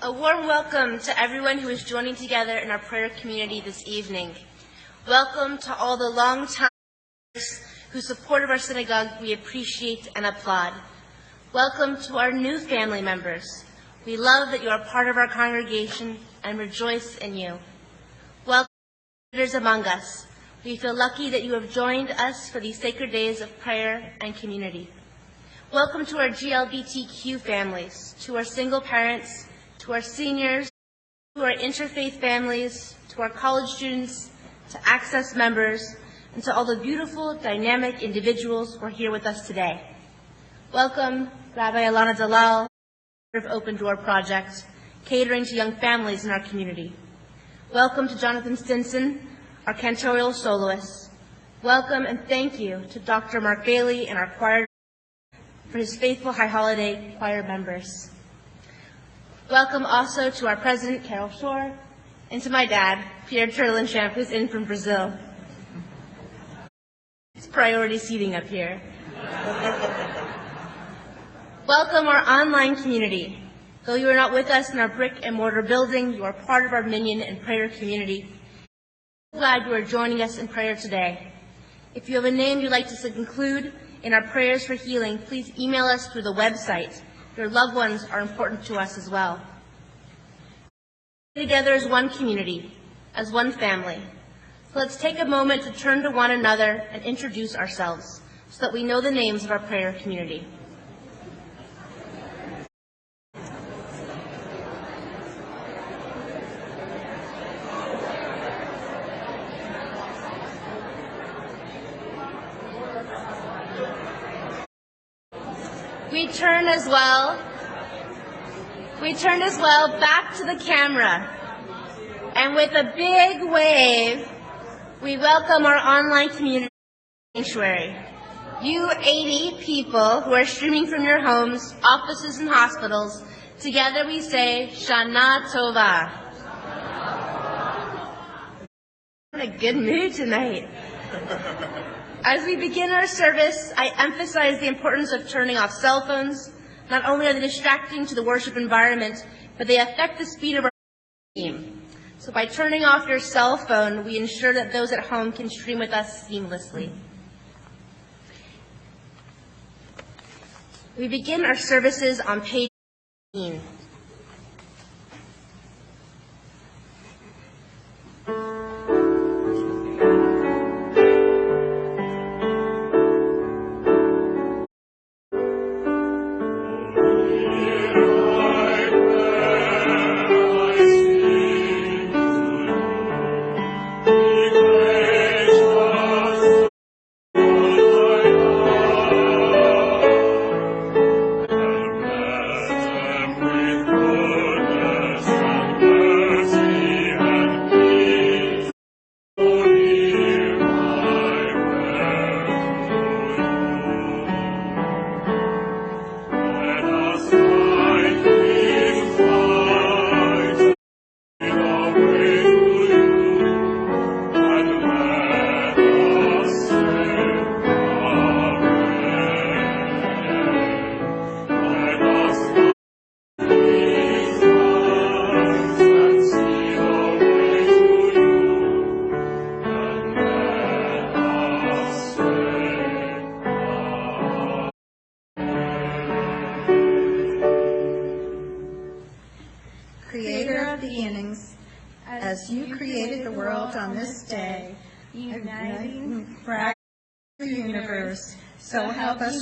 A warm welcome to everyone who is joining together in our prayer community this evening. Welcome to all the long-time whose support of our synagogue we appreciate and applaud. Welcome to our new family members. We love that you are part of our congregation and rejoice in you. Welcome to leaders among us. We feel lucky that you have joined us for these sacred days of prayer and community. Welcome to our GLBTQ families, to our single parents, to our seniors, to our interfaith families, to our college students, to Access members, and to all the beautiful, dynamic individuals who are here with us today. Welcome, Rabbi Alana Dalal, of Open Door Project, catering to young families in our community. Welcome to Jonathan Stinson, our cantorial soloist. Welcome and thank you to Dr. Mark Bailey and our choir for his faithful High Holiday choir members. Welcome also to our president, Carol Shore, and to my dad, Pierre Turlinchamp, who's in from Brazil. It's priority seating up here. Welcome our online community. Though you are not with us in our brick and mortar building, you are part of our Minyan and prayer community. We're glad you are joining us in prayer today. If you have a name you'd like to include in our prayers for healing, please email us through the website. Your loved ones are important to us as well. Together as one community, as one family. So let's take a moment to turn to one another and introduce ourselves so that we know the names of our prayer community. We turn as well back to the camera. And with a big wave, we welcome our online community sanctuary. You 80 people who are streaming from your homes, offices, and hospitals, together we say, Shana Tova. I'm in a good mood tonight. As we begin our service, I emphasize the importance of turning off cell phones. Not only are they distracting to the worship environment, but they affect the speed of our stream. So by turning off your cell phone, we ensure that those at home can stream with us seamlessly. We begin our services on page 18.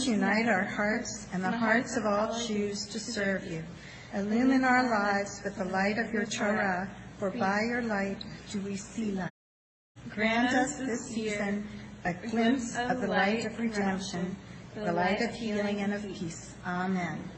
Unite our hearts and the hearts of all choose to serve you. Illumine our lives with the light of your Torah, for by your light do we see light. Grant us this season a glimpse of the light of redemption, the light of healing and of peace. Amen.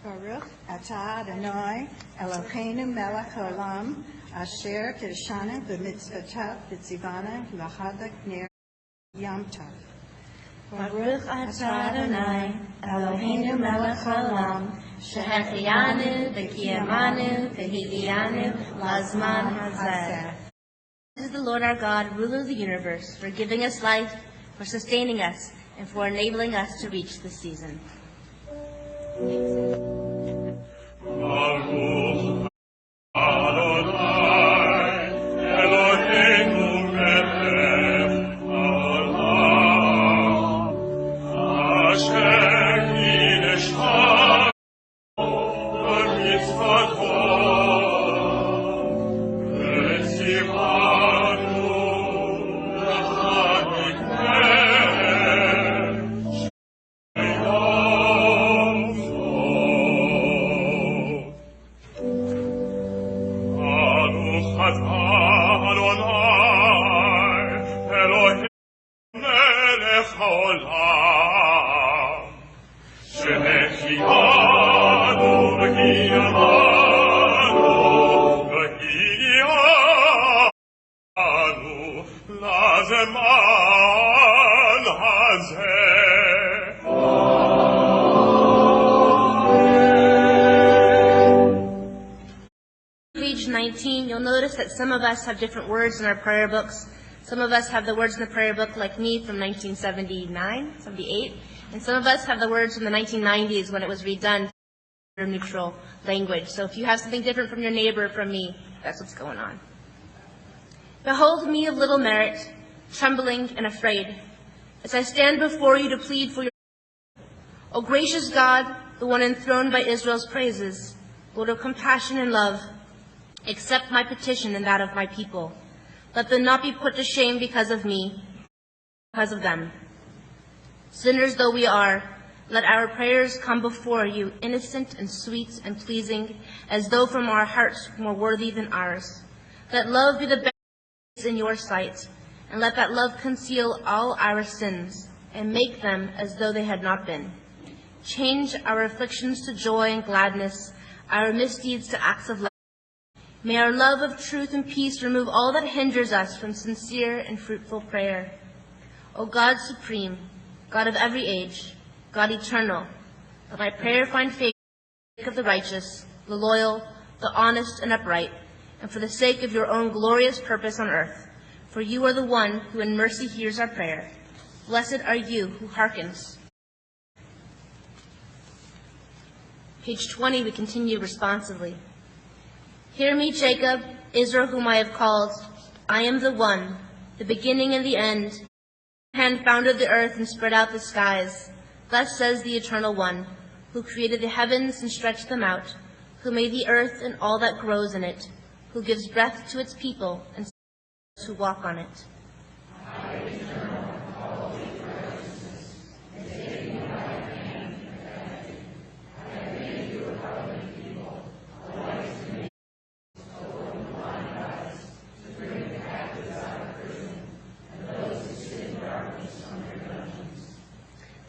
Baruch atah Adonai Eloheinu melech haolam asher kirshanu b'mitzvotav v'tzivanu l'chadlik ner yom tov. Baruch atah Adonai, Eloheinu melech haolam, shehecheyanu v'kiyamanu v'higiyanu lazman hazeh. This is the Lord our God, ruler of the universe, for giving us life, for sustaining us, and for enabling us to reach this season. Baruch Adonai, Eloheinu melech haolam, asher nishchanu b'mitzvato, v'tzivanu l'chadikneh sheyom Baruch atah Adonai, Eloheinu melech haolam, shehechiyanu v'kiyamanu v'higiyanu lazman hazeh. Page 19, you'll notice that some of us have different words in our prayer books. Some of us have the words in the prayer book like me from 1979, 78, and some of us have the words from the 1990s when it was redone for neutral language. So if you have something different from your neighbor or from me, that's what's going on. Behold me of little merit, trembling and afraid, as I stand before you to plead for your O gracious God, the one enthroned by Israel's praises, Lord of compassion and love, accept my petition and that of my people. Let them not be put to shame because of me, because of them. Sinners though we are, let our prayers come before you, innocent and sweet and pleasing, as though from our hearts more worthy than ours. Let love be the best in your sight, and let that love conceal all our sins, and make them as though they had not been. Change our afflictions to joy and gladness, our misdeeds to acts of love. May our love of truth and peace remove all that hinders us from sincere and fruitful prayer. O God supreme, God of every age, God eternal, let my prayer find favor for the sake of the righteous, the loyal, the honest and upright, and for the sake of your own glorious purpose on earth. For you are the one who in mercy hears our prayer. Blessed are you who hearkens. Page 20, we continue responsively. Hear me, Jacob, Israel, whom I have called. I am the one, the beginning and the end. My hand founded the earth and spread out the skies. Thus says the Eternal One, who created the heavens and stretched them out, who made the earth and all that grows in it, who gives breath to its people and those who walk on it.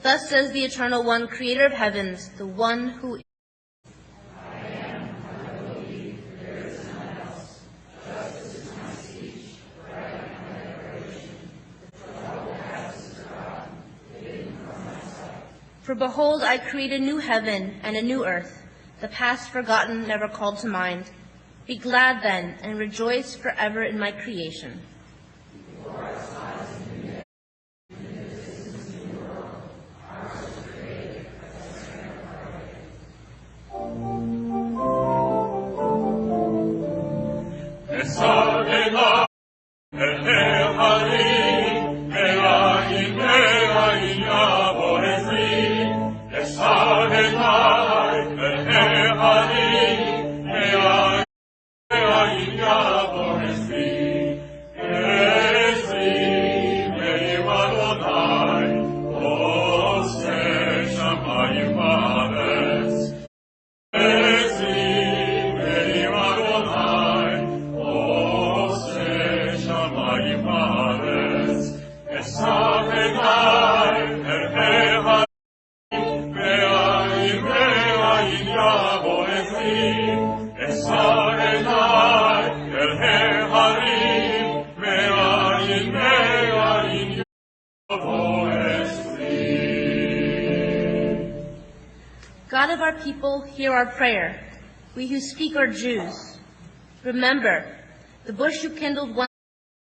Thus says the Eternal One, creator of heavens, the one who is. I am, I believe, there is none else. Justice is my speech, right my declaration. The troubled past is forgotten, hidden from my sight. For behold, I create a new heaven and a new earth, the past forgotten, never called to mind. Be glad then, and rejoice forever in my creation. Before our eyes in the Oh, God of our people, hear our prayer. We who speak are Jews. Remember the bush you kindled one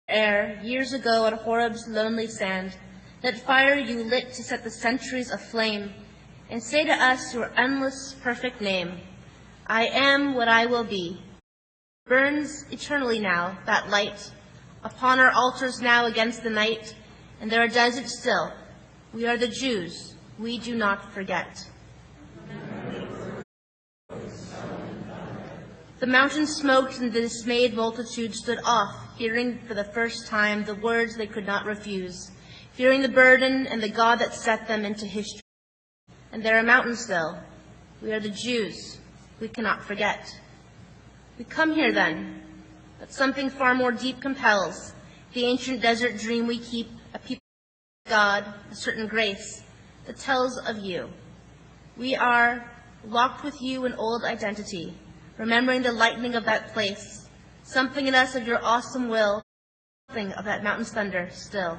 air years ago at Horeb's lonely sand, that fire you lit to set the centuries aflame, and say to us your endless perfect name, I am what I will be. Burns eternally now, that light, upon our altars now against the night, and there does it still. We are the Jews, we do not forget. The mountain smoked and the dismayed multitude stood off, hearing for the first time the words they could not refuse, fearing the burden and the God that set them into history. And there are mountains still. We are the Jews. We cannot forget. We come here then, but something far more deep compels the ancient desert dream we keep, a people of God, a certain grace that tells of you. We are locked with you in old identity, remembering the lightning of that place, something in us of your awesome will, something of that mountain's thunder still.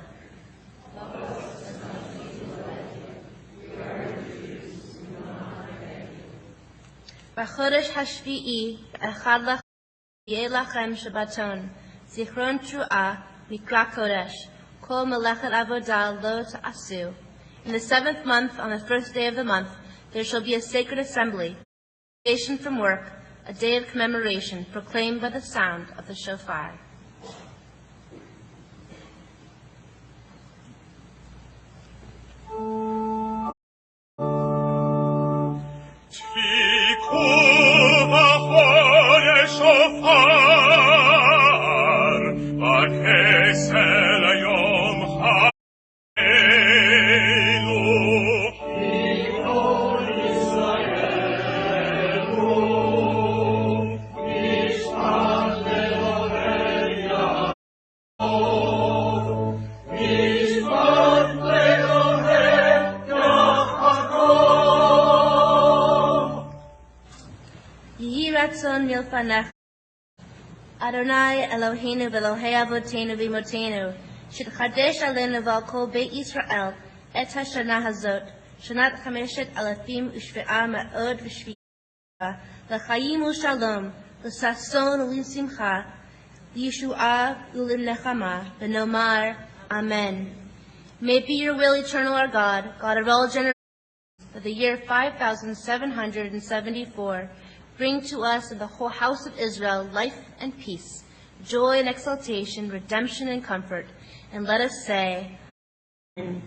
B'chodesh hashvi'i echad lachem yeh lachem Shabbaton zichron tru'ah mikra kodesh kol melechet avodah lo ta'asu. In the 7th month, on the 1st day of the month, there shall be a sacred assembly, a vacation from work, a day of commemoration proclaimed by the sound of the shofar. Milfanech Adonai Eloheinu v'Elohei Avotenu v'Imotenu shitchadesh aleinu v'al kol Beit Yisrael et Hashanah hazot shanat chameshet alafim u'shve'a ma'od v'shvi'a l'chayim u'shalom l'sason u'limsimcha l'yeshu'a u'limnechama v'nomar Amen. May it be your will, eternal our God, God of all generations, that the year 5774 bring to us in the whole house of Israel life and peace, joy and exaltation, redemption and comfort. And let us say, Amen.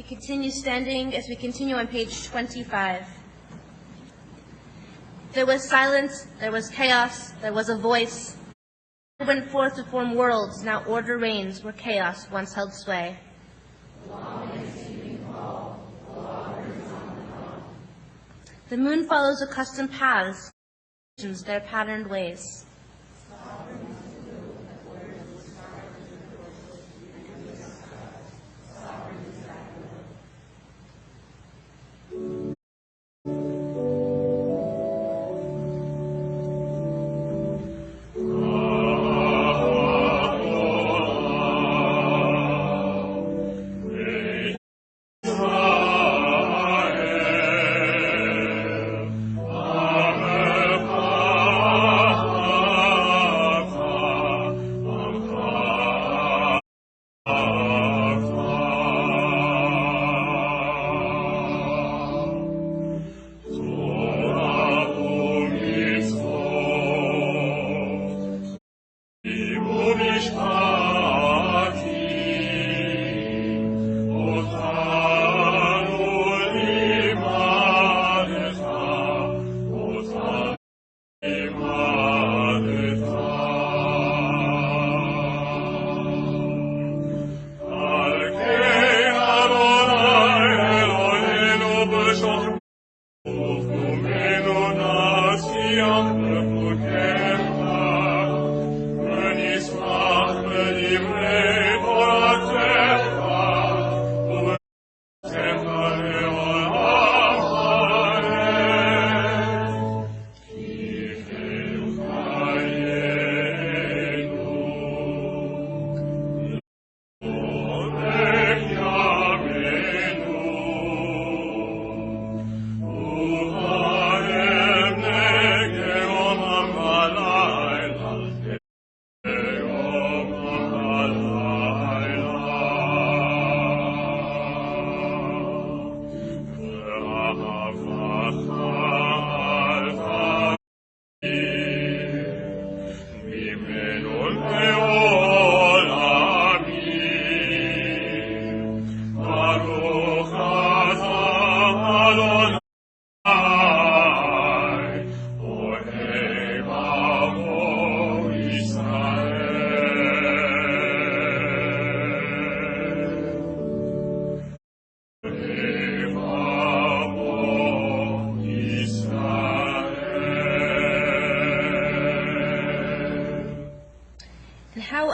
Continue standing as we continue on page 25. There was silence, there was chaos, there was a voice. It went forth to form worlds, now order reigns where chaos once held sway. The moon follows accustomed paths, their patterned ways.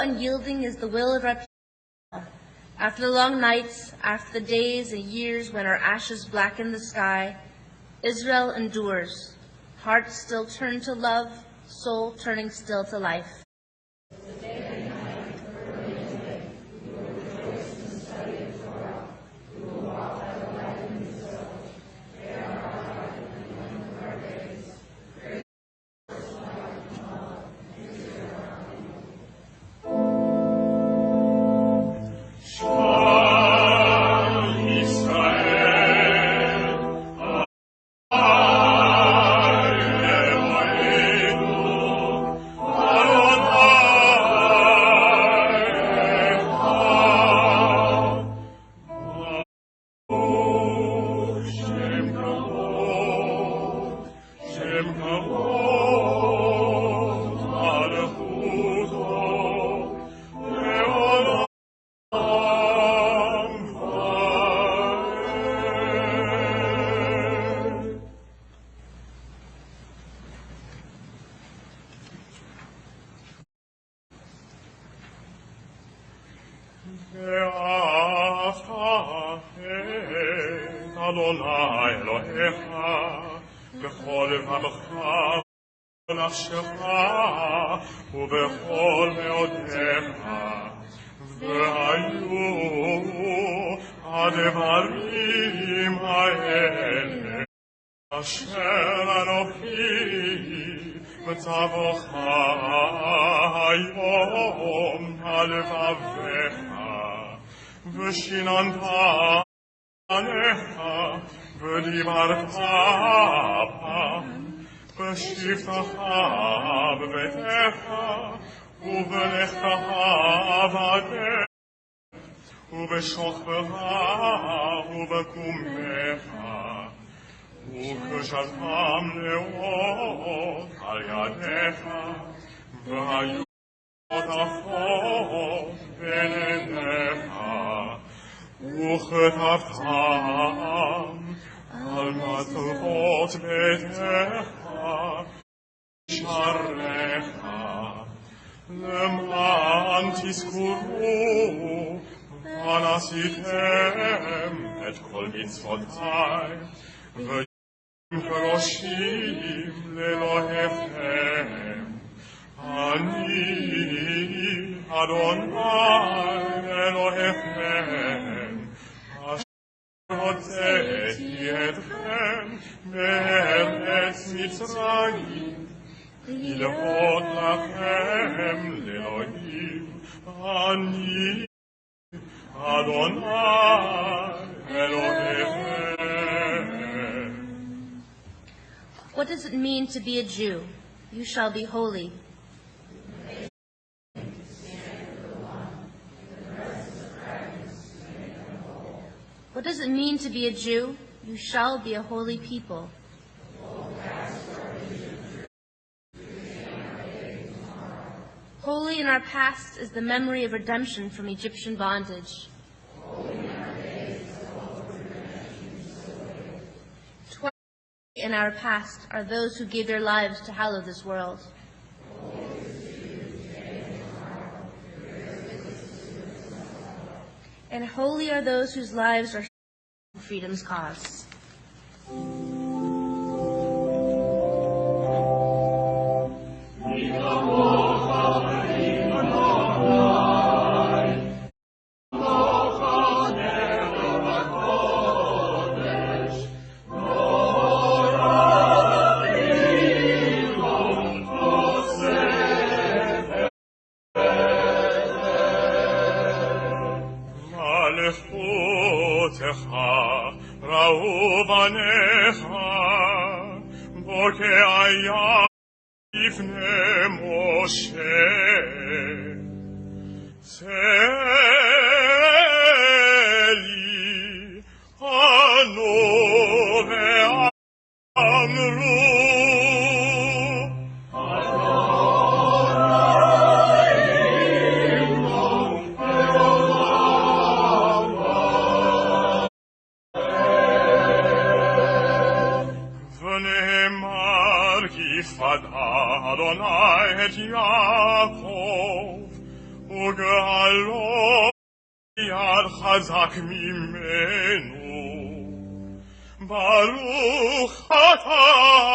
unyielding is the will of our people. After the long nights, after the days and years when our ashes blacken the sky, Israel endures, heart still turned to love, soul turning still to life. Adonai Elohecha, b'chol לבבך ונפשך ובכל מאודיך, והיו הדברים האלה אשר אנוכי מצווך היום על לבבך, ושיננת פניך ודיברת בם, בשבתך בביתך ובלכתך בדרך ובשוכבך ובקומך, וכשלתם לאות על ידיך, והיו עטפות בין עיניך, וכתבתם על מזוזות ביתך שעריך, למען תזכרו ועשיתם את כל מצוותיי, קדושים לאלוהיכם. אני אדוני אלוהיכם, אשר הוצאתי אתכם מארץ מצרים, להוות לכם לאלוהים. אני אדוני אלוהיכם. What does it mean to be a Jew? You shall be holy. What does it mean to be a Jew? You shall be a holy people. Holy in our past is the memory of redemption from Egyptian bondage. In our past are those who gave their lives to hallow this world. And holy are those whose lives are for freedom's cause. ראו בניך, בוקע לפני משה, צלי ענו ואמרו, Adonai et Yaakov, וגאלו יד חזק ממנו. ברוך אתה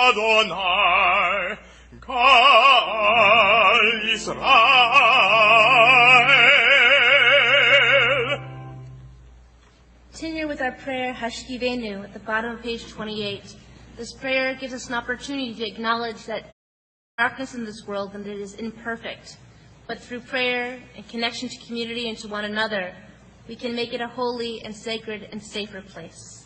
אדוני, גאל ישראל. Continue with our prayer, Hashkivenu, at the bottom of page 28. This prayer gives us an opportunity to acknowledge that darkness in this world and that it is imperfect. But through prayer and connection to community and to one another, we can make it a holy and sacred and safer place.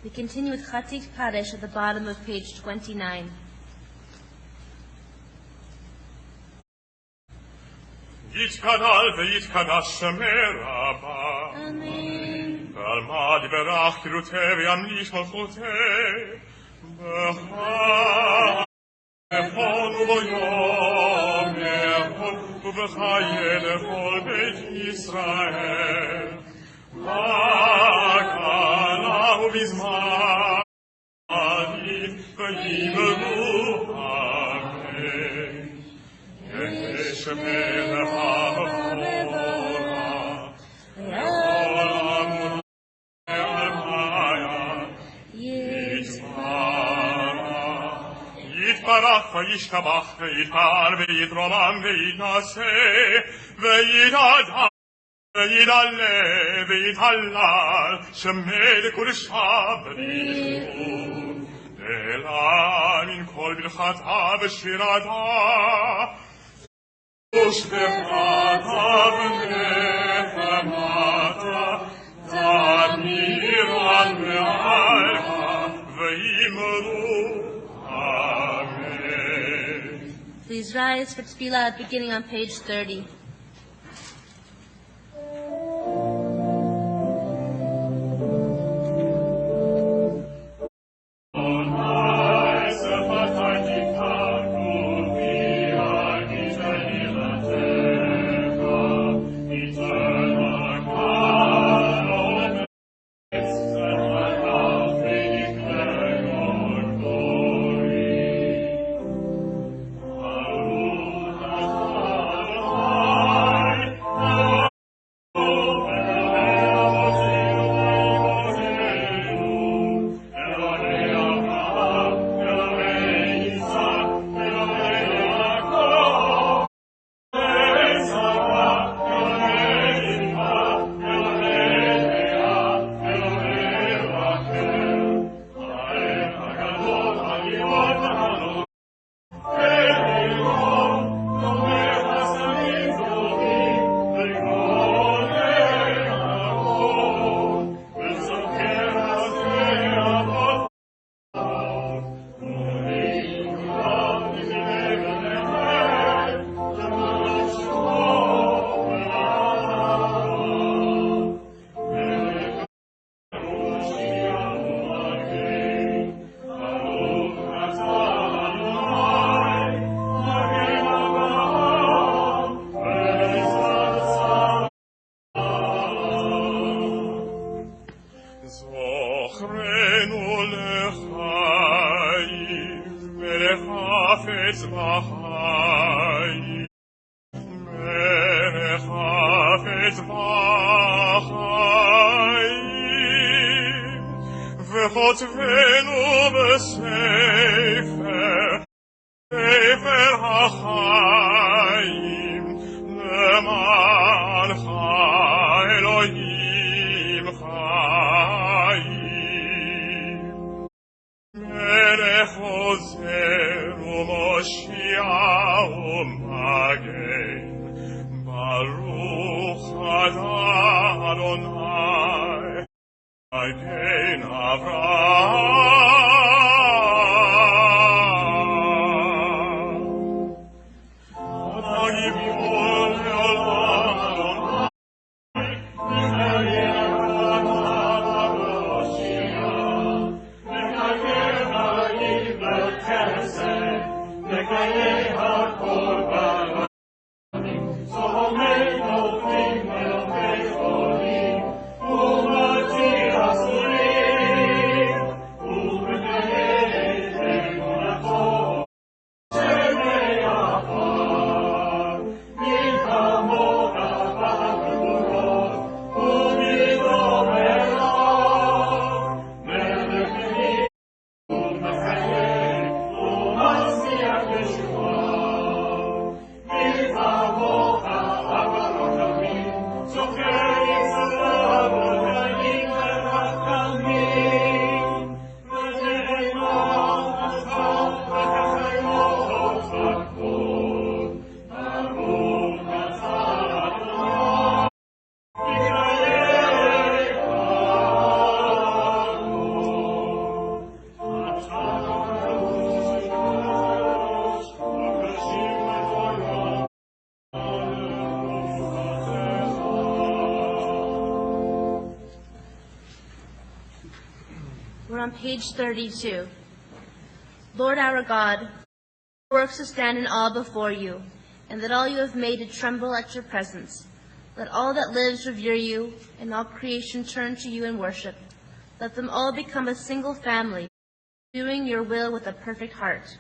We continue with Chatik Kadesh at the bottom of page 29. יתקדל ויתקדש שמי רבה. Amen. ועל מה דברך חירותי וימליך מלכותי. בכל וביום יכל ובחיי לכל בית ישראל. בקלה ובזמן וימלאו אמן. שמלך הבכורה, העולם והמאיה, יתברך וישתבח ויתפאר ויתרומם ויתנשא ויתהדר ויתעלה ויתהלל שמי לקודשה בריחו אלא מן כל ברכתה ושירתה ושבחתה ונחמתה תמירן מעלך וימרו אמן. Please rise for Tefillah beginning on page 30. Amen. זוכרנו לחיים, ולחפץ בחיים. ולחפץ בחיים, וחוצבנו בספר, ספר החיים, למענך אלוהים חיים. מלך עוזר ומושיע ומגן, ברוך אתה אדוני, מגן אברהם. אתה גיבור לעולם אדוני, מקיים המושיע, מקיים העיר בחסד, מקיים הקורבן. We're on page 32. Lord our God, works to stand in awe before you, and that all you have made to tremble at your presence. Let all that lives revere you, and all creation turn to you in worship. Let them all become a single family, doing your will with a perfect heart.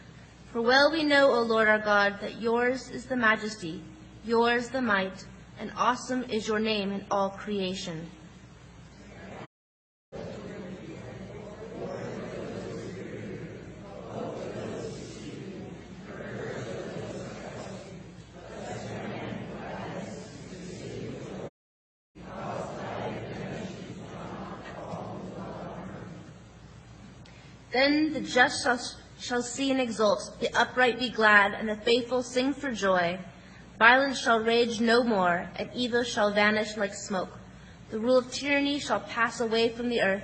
For well we know, O Lord our God, that yours is the majesty, yours the might, and awesome is your name in all creation. Then the just shall see and exult, the upright be glad, and the faithful sing for joy. Violence shall rage no more, and evil shall vanish like smoke. The rule of tyranny shall pass away from the earth,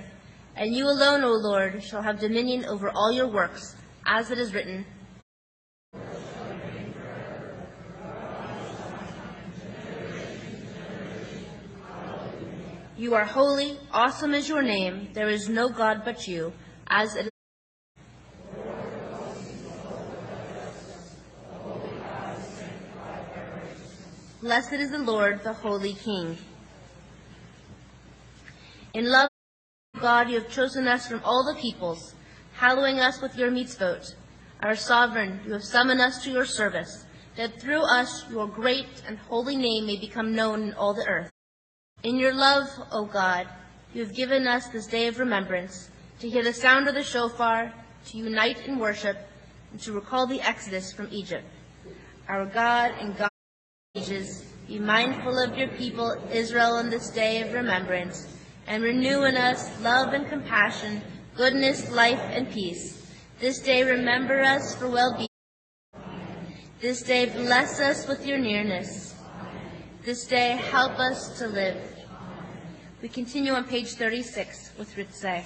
and you alone, O Lord, shall have dominion over all your works, as it is written. You are holy, awesome is your name, there is no God but you, as it is. Blessed is the Lord, the Holy King. In love, God, you have chosen us from all the peoples, hallowing us with your mitzvot. Our sovereign, you have summoned us to your service, that through us your great and holy name may become known in all the earth. In your love, O God, you have given us this day of remembrance, to hear the sound of the shofar, to unite in worship, and to recall the exodus from Egypt. Our God and God, ages, be mindful of your people Israel on this day of remembrance, and renew in us love and compassion, goodness, life, and peace. This day remember us for well-being. This day bless us with your nearness. This day help us to live. We continue on page 36 with Ritzeh.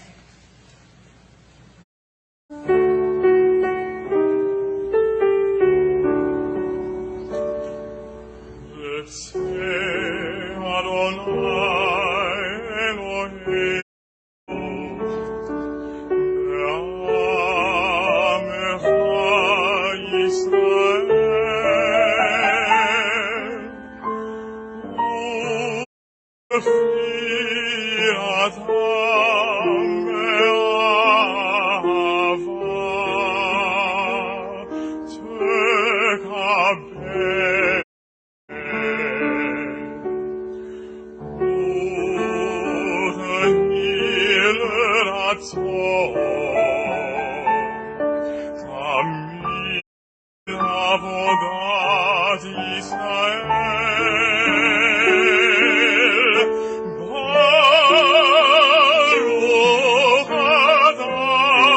Fiat רצון, תמיד עבודת ישראל, ברוך אתה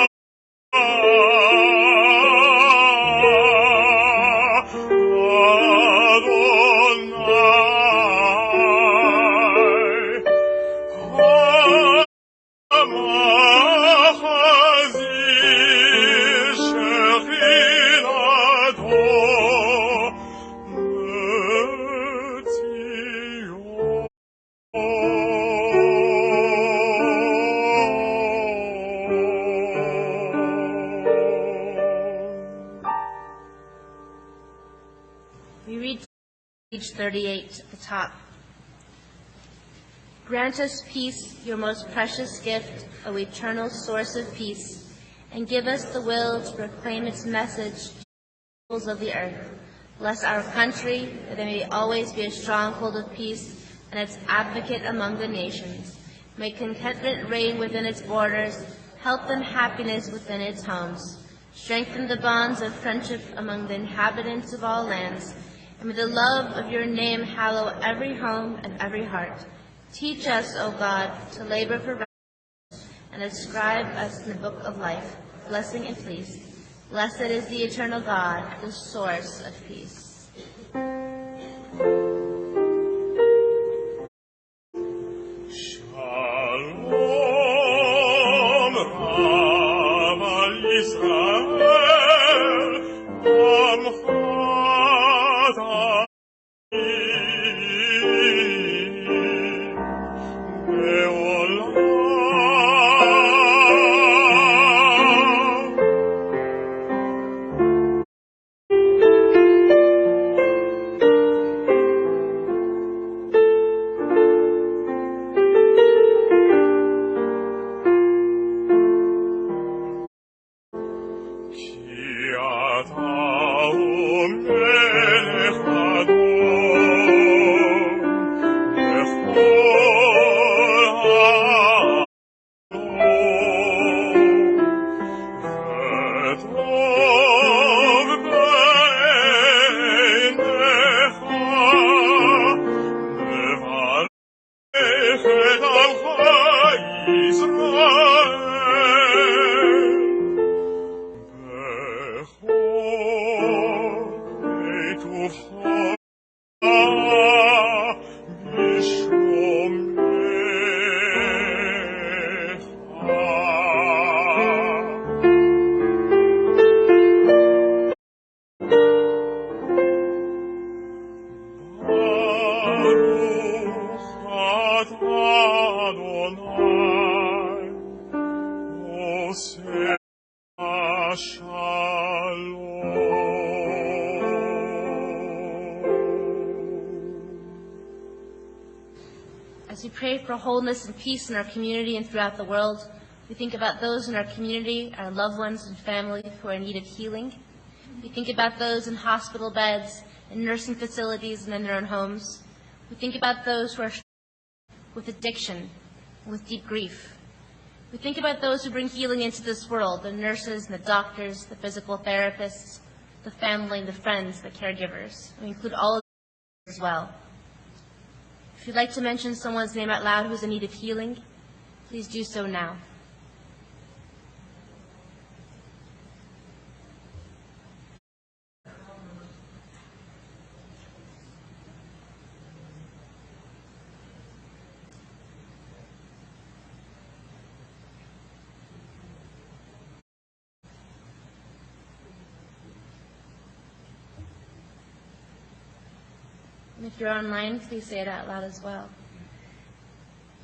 We read page 38 at the top. Grant us peace, your most precious gift, O eternal source of peace, and give us the will to proclaim its message to the peoples of the earth. Bless our country, that it may always be a stronghold of peace and its advocate among the nations. May contentment reign within its borders, help them happiness within its homes. Strengthen the bonds of friendship among the inhabitants of all lands, and may the love of your name hallow every home and every heart. Teach us, O God, to labor for righteousness and inscribe us in the book of life, blessing and peace. Blessed is the eternal God, the source of peace. Shalom, Rav al Yisrael, Amcha As we pray for wholeness and peace in our community and throughout the world, we think about those in our community, our loved ones and family who are in need of healing. We think about those in hospital beds, in nursing facilities, and in their own homes. We think about those who are with addiction, with deep grief. We think about those who bring healing into this world, the nurses and the doctors, the physical therapists, the family, the friends, the caregivers. We include all of them as well. If you'd like to mention someone's name out loud who's in need of healing, please do so now. And if you're online, please say it out loud as well.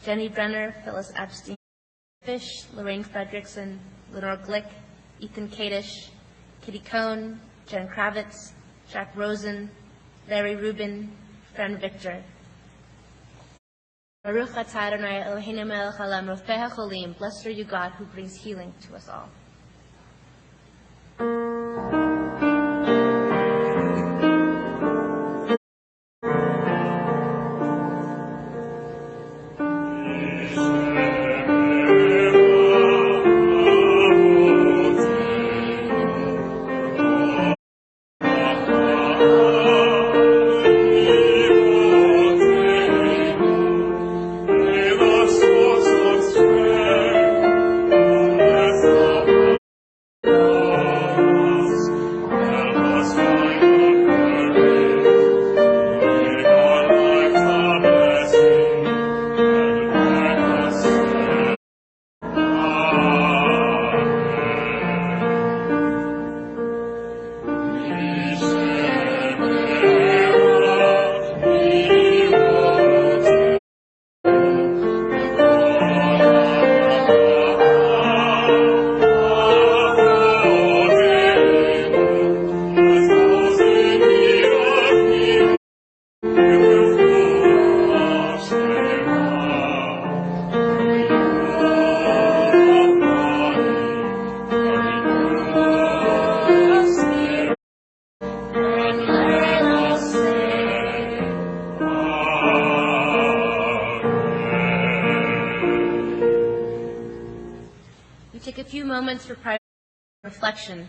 Jenny Brenner, Phyllis Epstein, Fish, Lorraine Fredrickson, Lenore Glick, Ethan Kadish, Kitty Cohn, Jen Kravitz, Jack Rosen, Larry Rubin, Fran Victor. Baruch atah Adonai Eloheinu melech haolam rofei hacholim. Blessed are you, God, who brings healing to us all. We take a few moments for private reflection.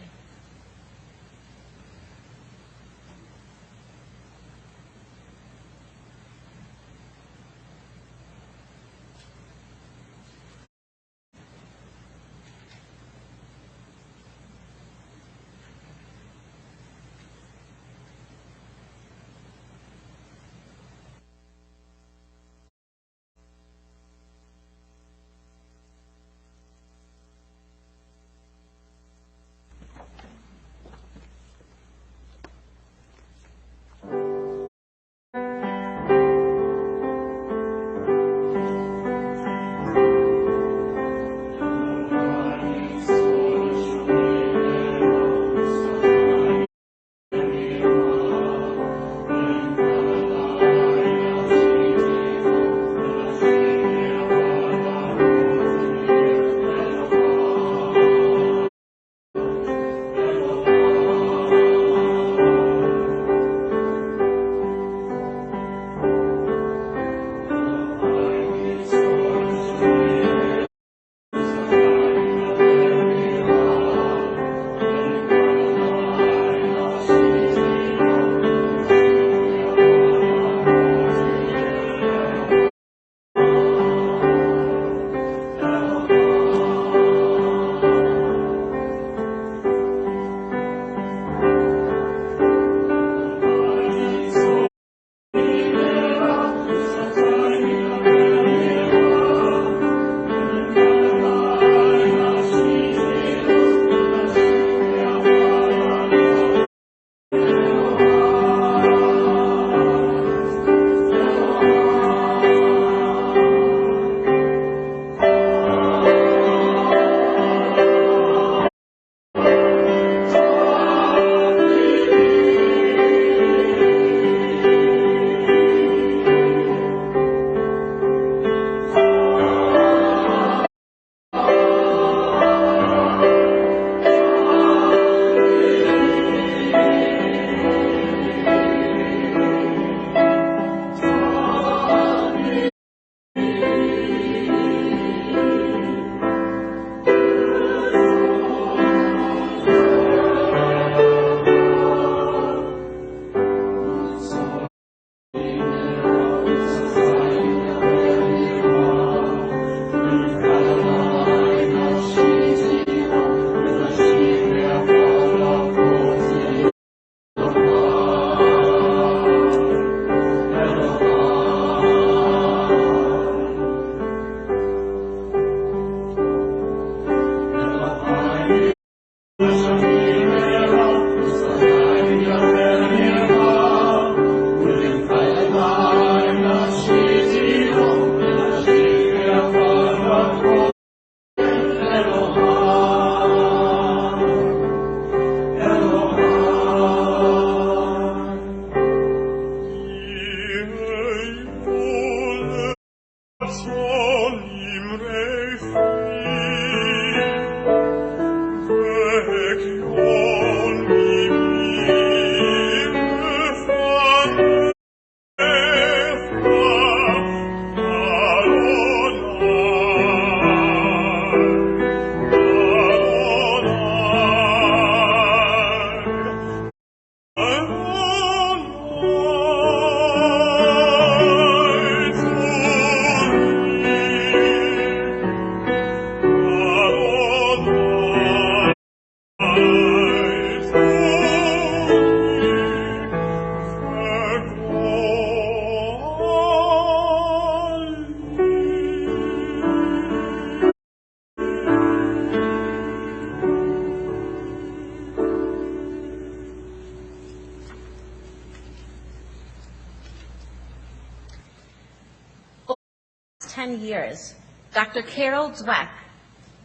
Years, Dr. Carol Dweck,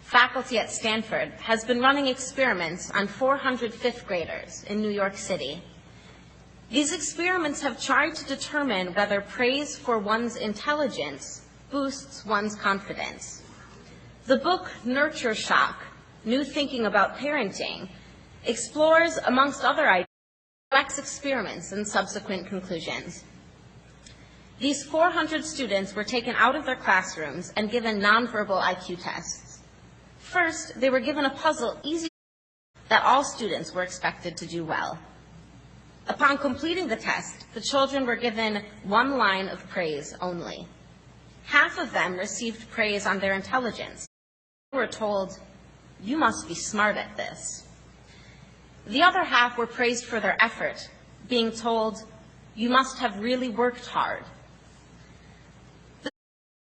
faculty at Stanford, has been running experiments on 400 fifth graders in New York City. These experiments have tried to determine whether praise for one's intelligence boosts one's confidence. The book Nurture Shock, New Thinking About Parenting, explores, amongst other ideas, Dweck's experiments and subsequent conclusions. These 400 students were taken out of their classrooms and given nonverbal IQ tests. First, they were given a puzzle easy that all students were expected to do well. Upon completing the test, the children were given one line of praise only. Half of them received praise on their intelligence. They were told, "You must be smart at this." The other half were praised for their effort, being told, "You must have really worked hard." The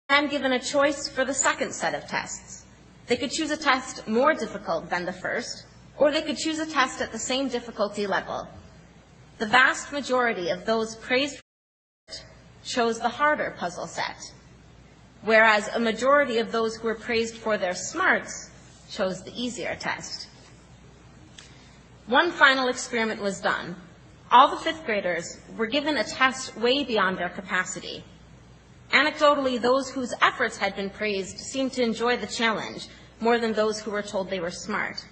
children were given a choice for the second set of tests. They could choose a test more difficult than the first, or they could choose a test at the same difficulty level. The vast majority of those praised chose the harder puzzle set, whereas a majority of those who were praised for their smarts chose the easier test. One final experiment was done. All the fifth graders were given a test way beyond their capacity. Anecdotally, those whose efforts had been praised seemed to enjoy the challenge more than those who were told they were smart.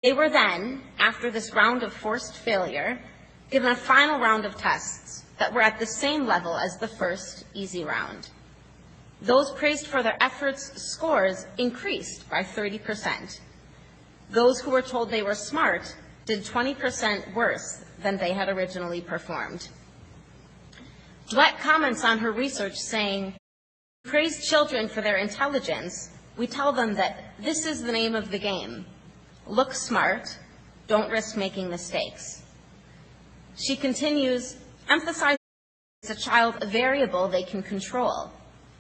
They were then, after this round of forced failure, given a final round of tests that were at the same level as the first easy round. Those praised for their efforts' scores increased by 30%. Those who were told they were smart did 20% worse than they had originally performed. Dwet comments on her research saying, "We praise children for their intelligence. We tell them that this is the name of the game. Look smart, don't risk making mistakes." She continues, emphasizing as a child a variable they can control.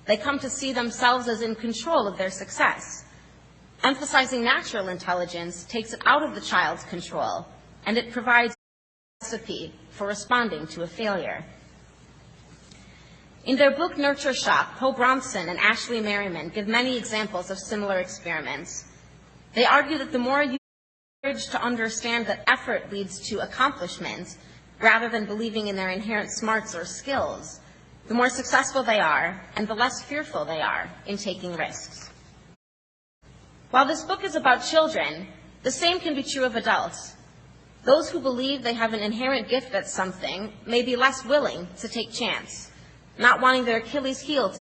They come to see themselves as in control of their success. Emphasizing natural intelligence takes it out of the child's control, and it provides a recipe for responding to a failure. In their book Nurture Shock, Poe Bronson and Ashley Merriman give many examples of similar experiments. They argue that the more you are encouraged to understand that effort leads to accomplishment, rather than believing in their inherent smarts or skills, the more successful they are and the less fearful they are in taking risks. While this book is about children, the same can be true of adults. Those who believe they have an inherent gift at something may be less willing to take chance, not wanting their Achilles heel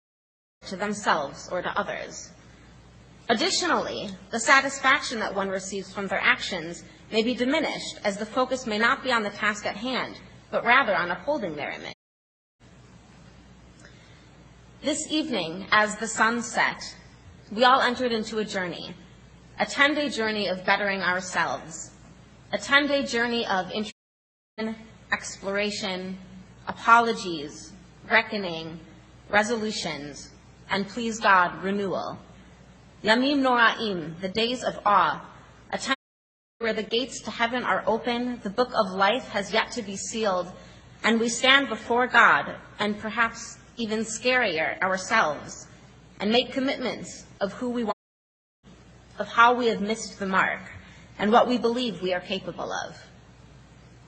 to themselves or to others. Additionally, the satisfaction that one receives from their actions may be diminished, as the focus may not be on the task at hand, but rather on upholding their image. This evening, as the sun set, we all entered into a journey, a 10-day journey of bettering ourselves, a 10-day journey of introspection, exploration, apologies, reckoning, resolutions, and please God, renewal. Yamim Noraim, the days of awe, a time where the gates to heaven are open, the book of life has yet to be sealed, and we stand before God, and perhaps even scarier, ourselves, and make commitments of who we want, of how we have missed the mark, and what we believe we are capable of.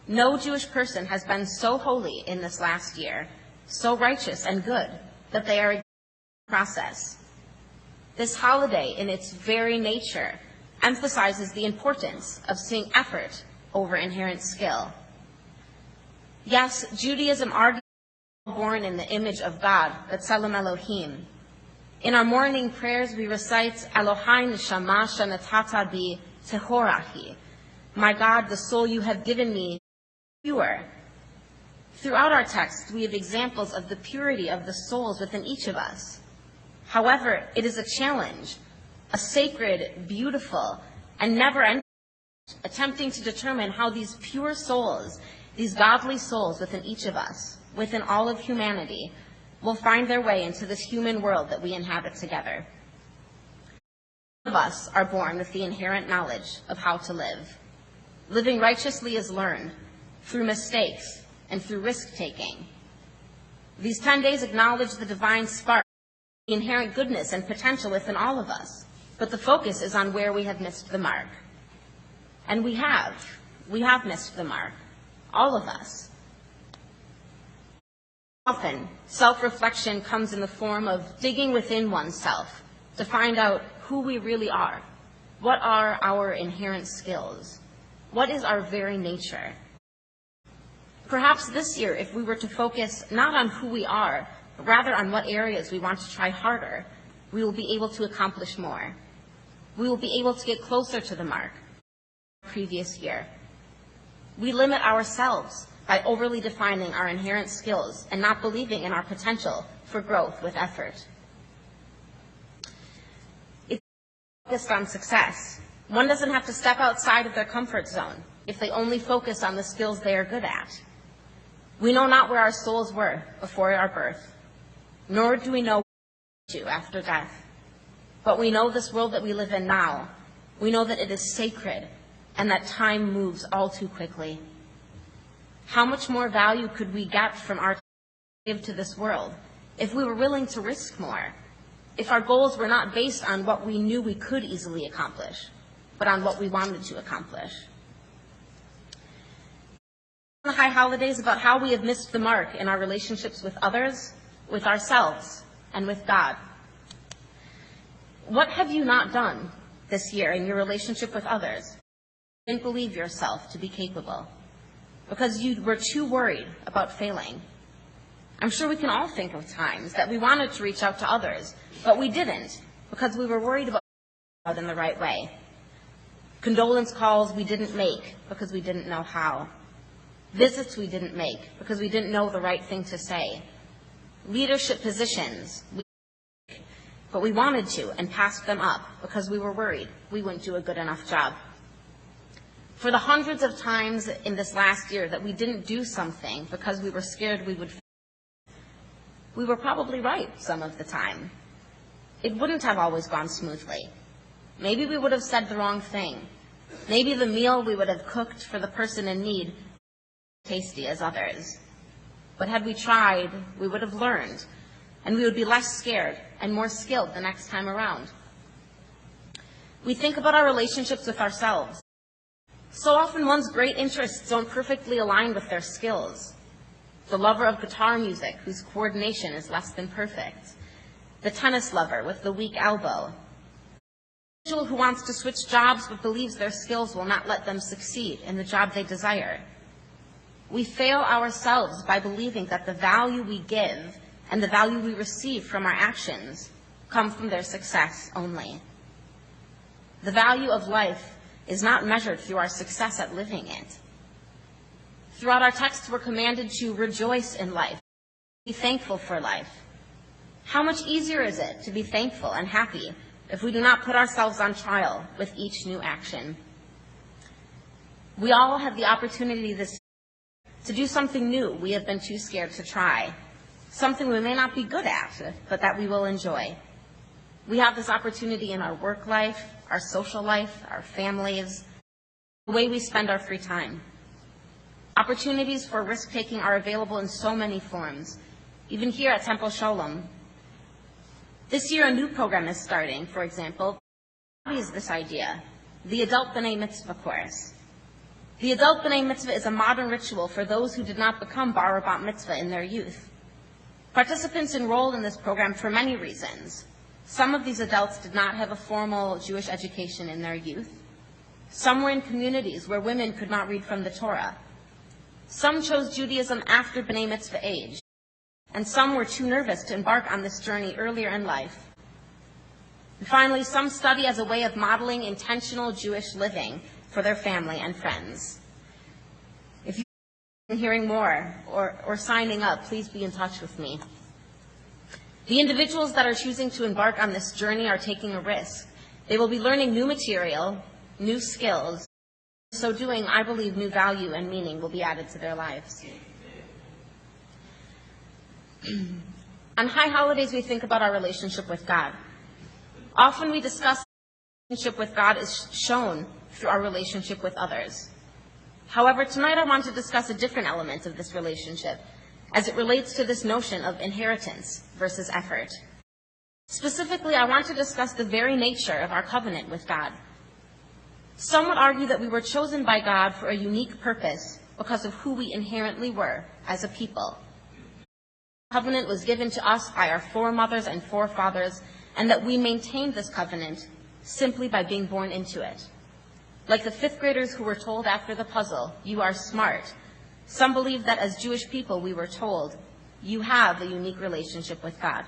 No Jewish person has been so holy in this last year, so righteous and good, that they are in the process. This holiday, in its very nature, emphasizes the importance of seeing effort over inherent skill. Yes, Judaism argues born in the image of God, B'Tselem Elohim. In our morning prayers, we recite, Elohai neshama shenatata bi tehorahi. My God, the soul you have given me, pure. Throughout our text, we have examples of the purity of the souls within each of us. However, it is a challenge, a sacred, beautiful, and never-ending attempting to determine how these pure souls, these godly souls within each of us, within all of humanity, will find their way into this human world that we inhabit together. All of us are born with the inherent knowledge of how to live. Living righteously is learned through mistakes and through risk-taking. These 10 days acknowledge the divine spark, the inherent goodness and potential within all of us, but the focus is on where we have missed the mark. And we have missed the mark, all of us. Often, self-reflection comes in the form of digging within oneself to find out who we really are. What are our inherent skills? What is our very nature? Perhaps this year, if we were to focus not on who we are, but rather on what areas we want to try harder, we will be able to accomplish more. we will be able to get closer to the mark of the previous year. We limit ourselves by overly defining our inherent skills and not believing in our potential for growth with effort. It's focused on success. One doesn't have to step outside of their comfort zone if they only focus on the skills they are good at. We know not where our souls were before our birth, nor do we know what we will do after death. But we know this world that we live in now. We know that it is sacred and that time moves all too quickly. How much more value could we get from our time to give to this world if we were willing to risk more, if our goals were not based on what we knew we could easily accomplish, but on what we wanted to accomplish? The high holidays about how we have missed the mark in our relationships with others, with ourselves, and with God. What have you not done this year in your relationship with others? You didn't believe yourself to be capable because you were too worried about failing. I'm sure we can all think of times that we wanted to reach out to others, but we didn't because we were worried about out in the right way. Condolence calls we didn't make because we didn't know how. Visits we didn't make because we didn't know the right thing to say. Leadership positions but we wanted to and passed them up because we were worried we wouldn't do a good enough job. For the hundreds of times in this last year that we didn't do something because we were scared we would fail, we were probably right some of the time. It wouldn't have always gone smoothly. Maybe we would have said the wrong thing. Maybe the meal we would have cooked for the person in need wasn't as tasty as others. But had we tried, we would have learned, and we would be less scared and more skilled the next time around. We think about our relationships with ourselves. So often one's great interests don't perfectly align with their skills. The lover of guitar music whose coordination is less than perfect. The tennis lover with the weak elbow. The individual who wants to switch jobs but believes their skills will not let them succeed in the job they desire. We fail ourselves by believing that the value we give and the value we receive from our actions come from their success only. The value of life is not measured through our success at living it. Throughout our text, we're commanded to rejoice in life, be thankful for life. How much easier is it to be thankful and happy if we do not put ourselves on trial with each new action? We all have the opportunity this year to do something new we have been too scared to try, something we may not be good at, but that we will enjoy. We have this opportunity in our work life, our social life, our families, the way we spend our free time. Opportunities for risk-taking are available in so many forms, even here at Temple Sholom. This year, a new program is starting, for example. What is this idea? The Adult B'nai Mitzvah course. The Adult B'nai Mitzvah is a modern ritual for those who did not become Bar or Bat Mitzvah in their youth. Participants enroll in this program for many reasons. Some of these adults did not have a formal Jewish education in their youth. Some were in communities where women could not read from the Torah. Some chose Judaism after B'nai Mitzvah age, and some were too nervous to embark on this journey earlier in life. And finally, some study as a way of modeling intentional Jewish living for their family and friends. If you're hearing more or signing up, please be in touch with me. The individuals that are choosing to embark on this journey are taking a risk. They will be learning new material, new skills. In so doing, I believe new value and meaning will be added to their lives. On high holidays, we think about our relationship with God. Often we discuss our relationship with God is shown through our relationship with others. However, tonight I want to discuss a different element of this relationship as it relates to this notion of inheritance versus effort. Specifically, I want to discuss the very nature of our covenant with God. Some would argue that we were chosen by God for a unique purpose because of who we inherently were as a people. The covenant was given to us by our foremothers and forefathers, and that we maintained this covenant simply by being born into it. Like the fifth graders who were told after the puzzle, "You are smart," some believe that as Jewish people we were told, "You have a unique relationship with God."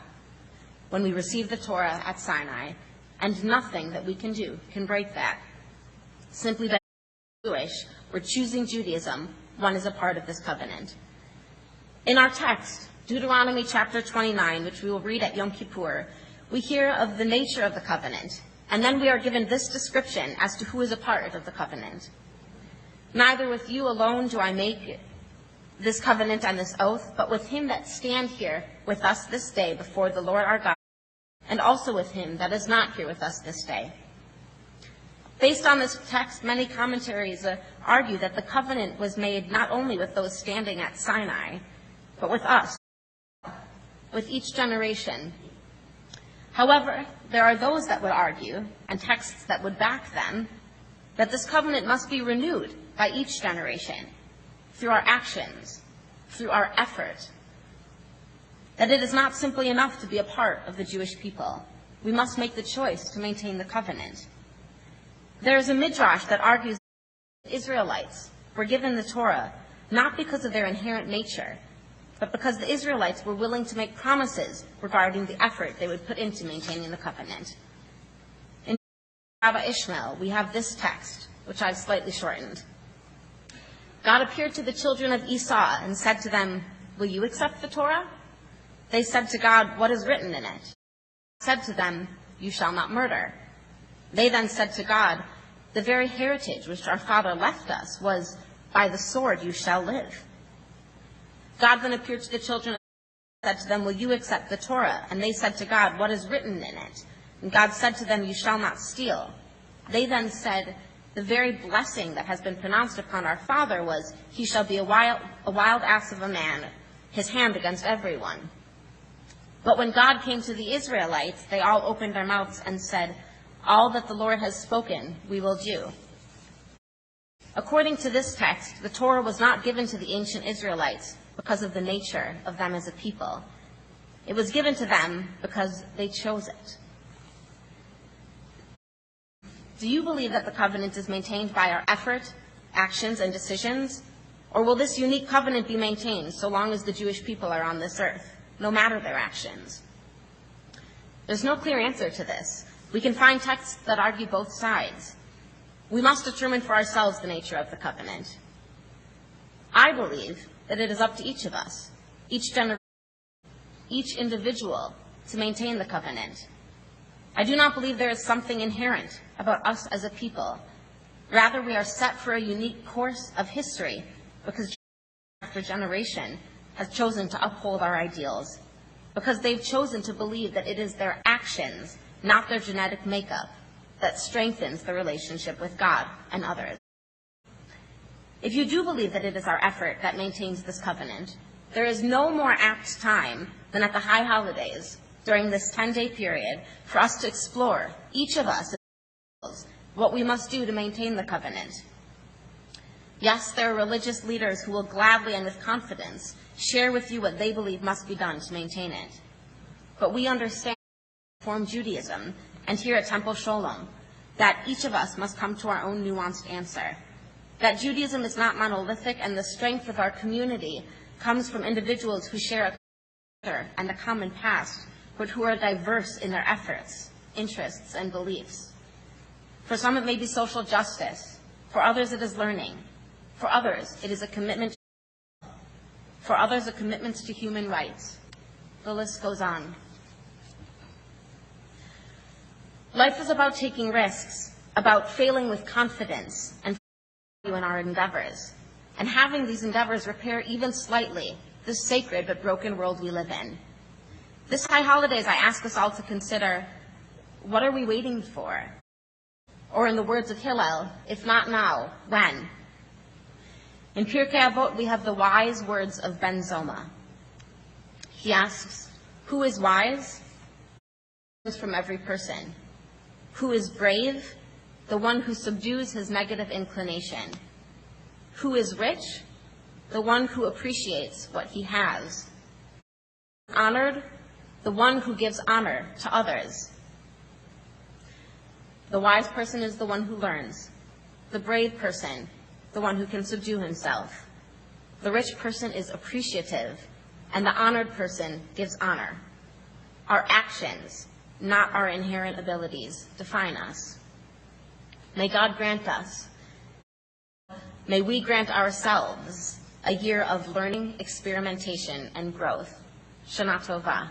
When we received the Torah at Sinai, and nothing that we can do can break that. Simply by being Jewish or choosing Judaism, one is a part of this covenant. In our text, Deuteronomy chapter 29, which we will read at Yom Kippur, we hear of the nature of the covenant, and then we are given this description as to who is a part of the covenant. Neither with you alone do I make this covenant and this oath, but with him that stand here with us this day before the Lord our God, and also with him that is not here with us this day. Based on this text, many commentaries argue that the covenant was made not only with those standing at Sinai, but with us, with each generation. However, there are those that would argue, and texts that would back them, that this covenant must be renewed by each generation, through our actions, through our effort, that it is not simply enough to be a part of the Jewish people. We must make the choice to maintain the covenant. There is a midrash that argues that the Israelites were given the Torah not because of their inherent nature, but because the Israelites were willing to make promises regarding the effort they would put into maintaining the covenant. In Rabbi Ishmael, we have this text, which I've slightly shortened. God appeared to the children of Esau and said to them, "Will you accept the Torah?" They said to God, "What is written in it?" He said to them, "You shall not murder." They then said to God, "The very heritage which our father left us was, by the sword you shall live." God then appeared to the children and said to them, "Will you accept the Torah?" And they said to God, "What is written in it?" And God said to them, "You shall not steal." They then said, "The very blessing that has been pronounced upon our father was, he shall be a wild ass of a man, his hand against everyone." But when God came to the Israelites, they all opened their mouths and said, "All that the Lord has spoken, we will do." According to this text, the Torah was not given to the ancient Israelites because of the nature of them as a people. It was given to them because they chose it. Do you believe that the covenant is maintained by our effort, actions, and decisions? Or will this unique covenant be maintained so long as the Jewish people are on this earth, no matter their actions? There's no clear answer to this. We can find texts that argue both sides. We must determine for ourselves the nature of the covenant. I believe that it is up to each of us, each generation, each individual, to maintain the covenant. I do not believe there is something inherent about us as a people. Rather, we are set for a unique course of history because generation after generation has chosen to uphold our ideals, because they've chosen to believe that it is their actions, not their genetic makeup, that strengthens the relationship with God and others. If you do believe that it is our effort that maintains this covenant, there is no more apt time than at the high holidays during this 10-day period for us to explore, each of us, what we must do to maintain the covenant. Yes, there are religious leaders who will gladly and with confidence share with you what they believe must be done to maintain it. But we understand Reform Judaism and here at Temple Sholom that each of us must come to our own nuanced answer. That Judaism is not monolithic and the strength of our community comes from individuals who share a culture and a common past, but who are diverse in their efforts, interests, and beliefs. For some, it may be social justice. For others, it is learning. For others, it is a commitment. For others, a commitment to human rights. The list goes on. Life is about taking risks, about failing with confidence, and in our endeavors, and having these endeavors repair even slightly this sacred but broken world we live in. This high holidays, I ask us all to consider, what are we waiting for? Or in the words of Hillel, if not now, when? In Pirkei Avot, we have the wise words of Ben Zoma. He asks, who is wise? From every person. Who is brave? The one who subdues his negative inclination. Who is rich? The one who appreciates what he has. Honored? The one who gives honor to others. The wise person is the one who learns. The brave person, the one who can subdue himself. The rich person is appreciative, and the honored person gives honor. Our actions, not our inherent abilities, define us. May God grant us, may we grant ourselves a year of learning, experimentation, and growth. Shana Tova.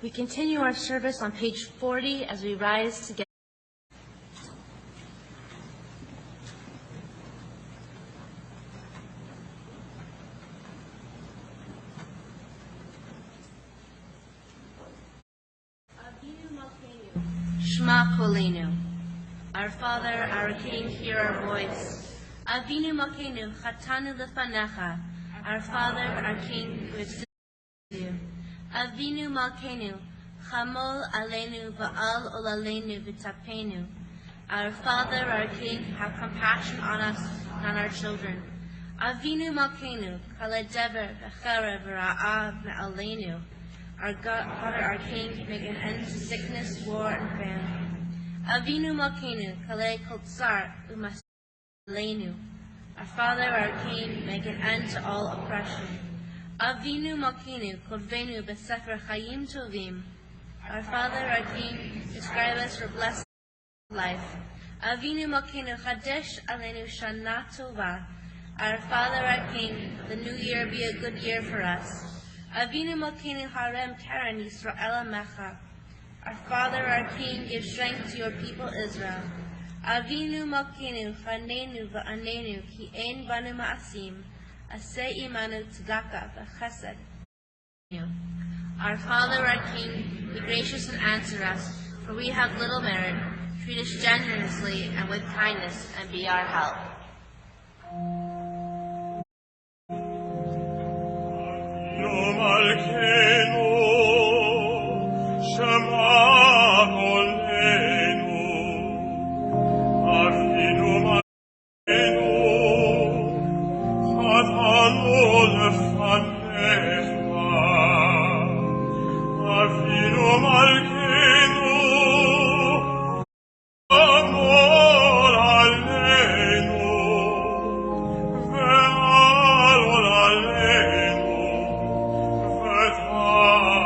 We continue our service on page 40 as we rise together. Shema Kolenu. Our Father, our King, hear our voice. Avinu Malkeinu, Chatanu Lefanecha. Our Father, our King, who is you. Avinu Malkeinu, Chamol Aleinu Va'al Olalenu V'Tapenu. Our Father, our King, have compassion on us and on our children. Avinu Malkeinu, Kaledever V'Cherev V'Ra'ah V'Aleinu. Our Father, our King, make an end to sickness, war, and famine. Avinu Malkeinu, Kale Kol Tsar U'Mas Aleinu. Our Father, our King, make an end to all oppression. Avinu Malkeinu, Kodvenu B'Sefer Chayim Tovim. Our Father, our King, describe us for blessed life. Avinu Malkeinu, Chadesh Aleinu Shana Tova. Our Father, our King, the new year be a good year for us. Avinu Malkeinu, Harem Karen Yisrael Amecha. Our Father, our King, give strength to your people Israel. Avinu Malkeinu, Chanenu Va'anenu, Ki Ein Banu Ma'asim. Aseh imanu tzedakah v'chesed. Our Father, our King, be gracious and answer us, for we have little merit. Treat us generously and with kindness, and be our help. Avinu Malkeinu, Shema Kolenu. Avinu Malkeinu, Chatanu Lefanecha. Avinu Malkeinu, Amor Aleinu, Ve'al Aleinu, Ve'al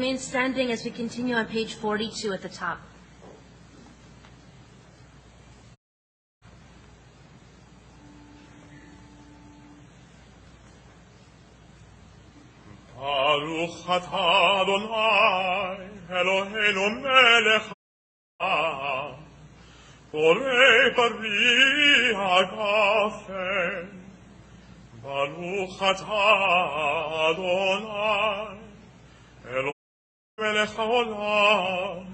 remain standing as we continue on page 42 at the top. Baruch atah Adonai, Eloheinu melech haolam, borei pari hagafen. Baruch atah Adonai, Eloheinu melech haolam,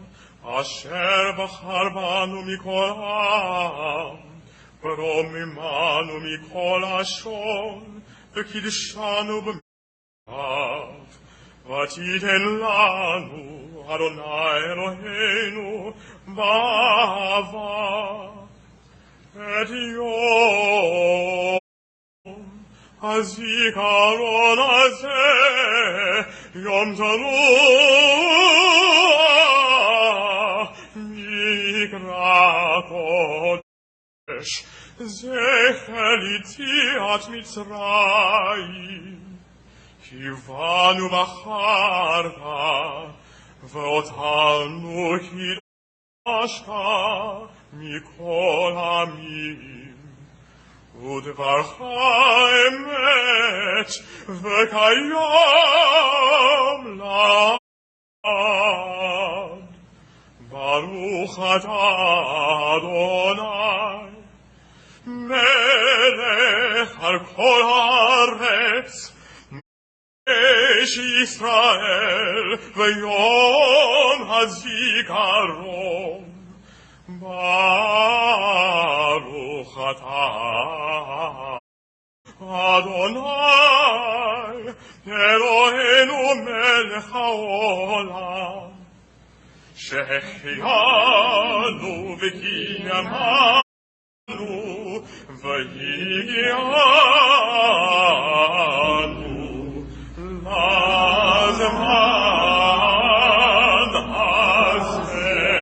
asher bachar banu mikol ha'am, v'rom imanu mikol hashon, v'kiddushanu b'mitzvot. Vatiten lanu Adonai Eloheinu ba'ava et yom hazikaron hazeh yom taruah nikra kodesh zecher litiat Mitzrayim. Kivanu bacharta, v'otanu kidashta mikol hamim. Udvarcha emet, v'kayom la'ad. Baruch atah Adonai, melech al kol haaretz, Israel v'yom hazikaron Baruch atah Adonai Eloheinu melech haolam שהחיינו וקיימנו והגיענו לזמן הזה.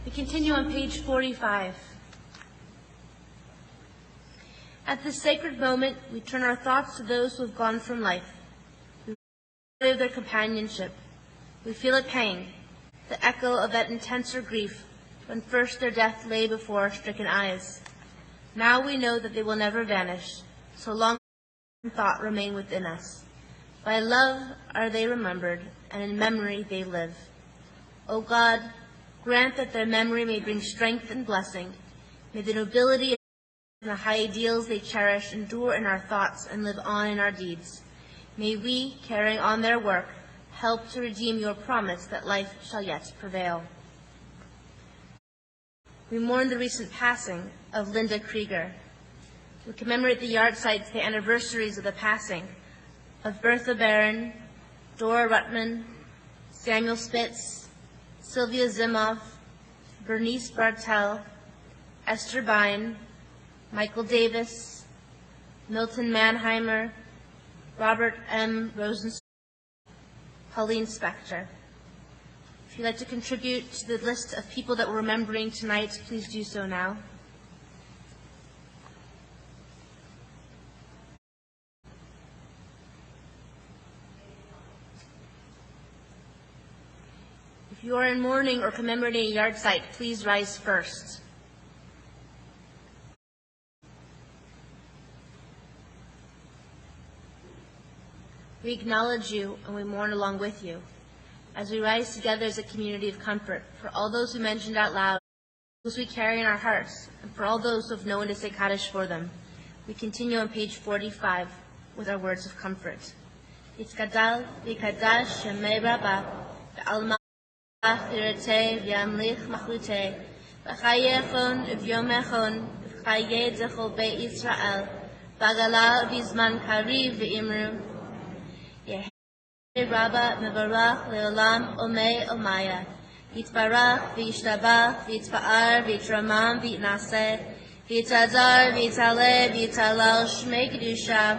We continue on page 45. At this sacred moment, we turn our thoughts to those who have gone from life. We live their companionship. We feel a pang, the echo of that intenser grief when first their death lay before our stricken eyes. Now we know that they will never vanish, so long as thought remain within us. By love are they remembered, and in memory they live. O God, grant that their memory may bring strength and blessing. May the nobility and the high ideals they cherish endure in our thoughts and live on in our deeds. May we, carrying on their work, help to redeem your promise that life shall yet prevail. We mourn the recent passing of Linda Krieger. We commemorate the yard sites, the anniversaries of the passing of Bertha Barron, Dora Rutman, Samuel Spitz, Sylvia Zimov, Bernice Bartel, Esther Bine, Michael Davis, Milton Mannheimer, Robert M. Rosenstock, Pauline Spector. If you'd like to contribute to the list of people that we're remembering tonight, please do so now. If you are in mourning or commemorating a yard site, please rise first. We acknowledge you and we mourn along with you as we rise together as a community of comfort for all those who mentioned out loud, those we carry in our hearts, and for all those who have known to say Kaddish for them. We continue on page 45 with our words of comfort. Yitzkadal v'kadash shemei rabba v'alma chirete v'yamlich machlute v'chayechon v'yomechon v'chayed zechol beit Yisrael v'agala v'zman kariv v'imru Rabba mevarach leolam omei omaya yitbarach v'yishtabach v'yitfa'ar v'yitramam v'yitnaseh v'yitazar v'yitaleh v'yitalal shmei kedusha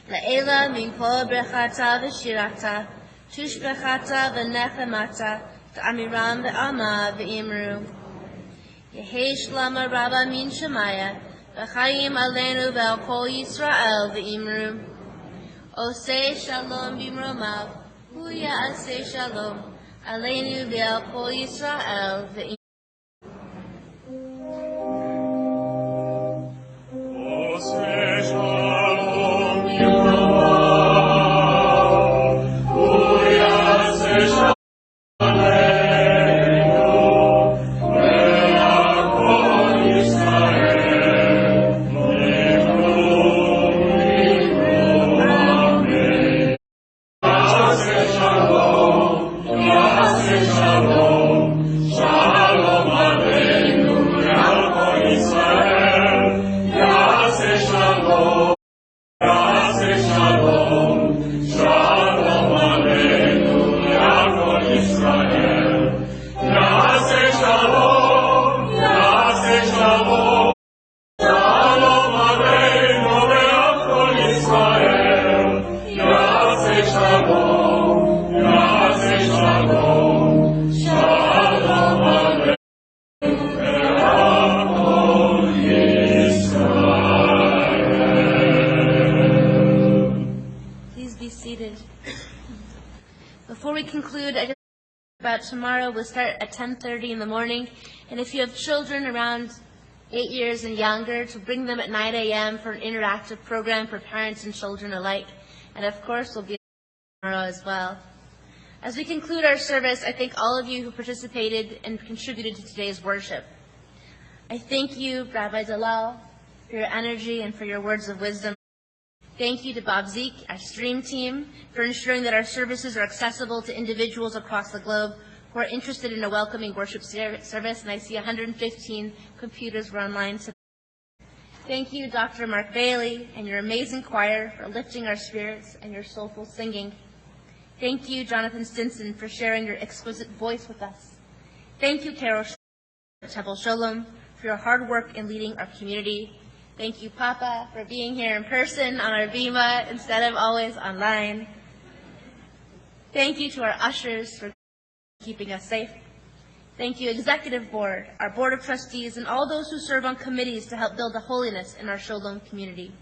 le'ela min kol brechata v'shirata tushbechata v'nechemata ta'amiram v'ama v'imru yehesh lama rabba min shemaya v'chayim aleinu v'al kol Yisrael v'imru Oseh shalom bimromav, hu ya'aseh shalom, aleinu ve'al kol Yisrael ve'im. Oseh shalom bimromav, hu ya'aseh shalom, aleinu ve'al kol Yisrael ve'im. Before we conclude, I just about tomorrow. We'll start at 10:30 in the morning, and if you have children around 8 years and younger, to bring them at 9 a.m. for an interactive program for parents and children alike. And of course, we'll be tomorrow as well. As we conclude our service, I thank all of you who participated and contributed to today's worship. I thank you, Rabbi Dalal, for your energy and for your words of wisdom. Thank you to Bob Zeke, our stream team, for ensuring that our services are accessible to individuals across the globe who are interested in a welcoming worship service, and I see 115 computers were online today. Thank you, Dr. Mark Bailey, and your amazing choir for lifting our spirits and your soulful singing. Thank you, Jonathan Stinson, for sharing your exquisite voice with us. Thank you, Carol Temple Sholom, for your hard work in leading our community. Thank you, Papa, for being here in person on our Bima instead of always online. Thank you to our ushers for keeping us safe. Thank you, Executive Board, our Board of Trustees, and all those who serve on committees to help build the holiness in our Shalom community.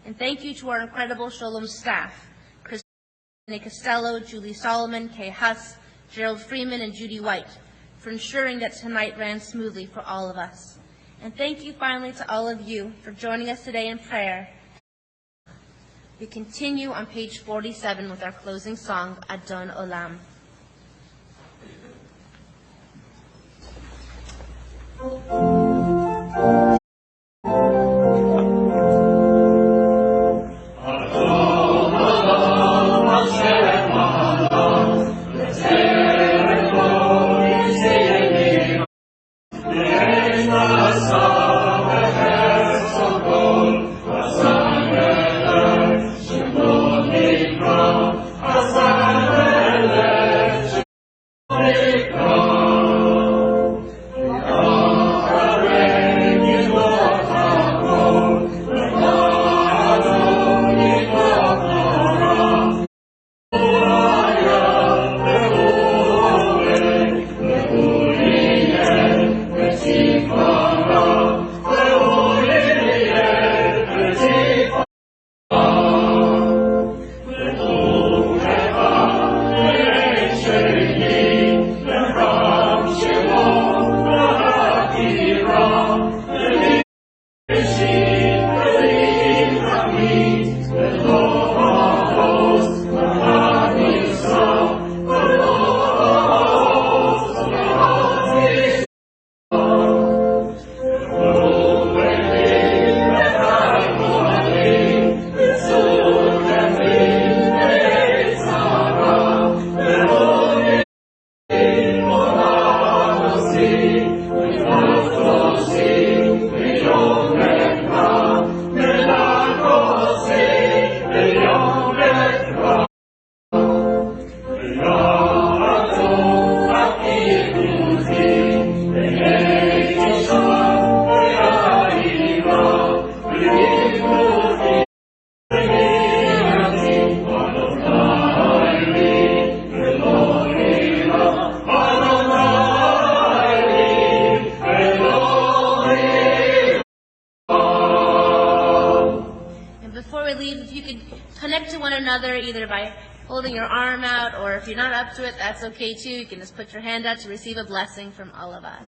And thank you to our incredible Shalom staff, Christine Costello, Julie Solomon, Kay Huss, Gerald Freeman, and Judy White, for ensuring that tonight ran smoothly for all of us. And thank you finally to all of you for joining us today in prayer. We continue on page 47 with our closing song, Adon Olam. Either by holding your arm out, or if you're not up to it, that's okay too. You can just put your hand out to receive a blessing from all of us.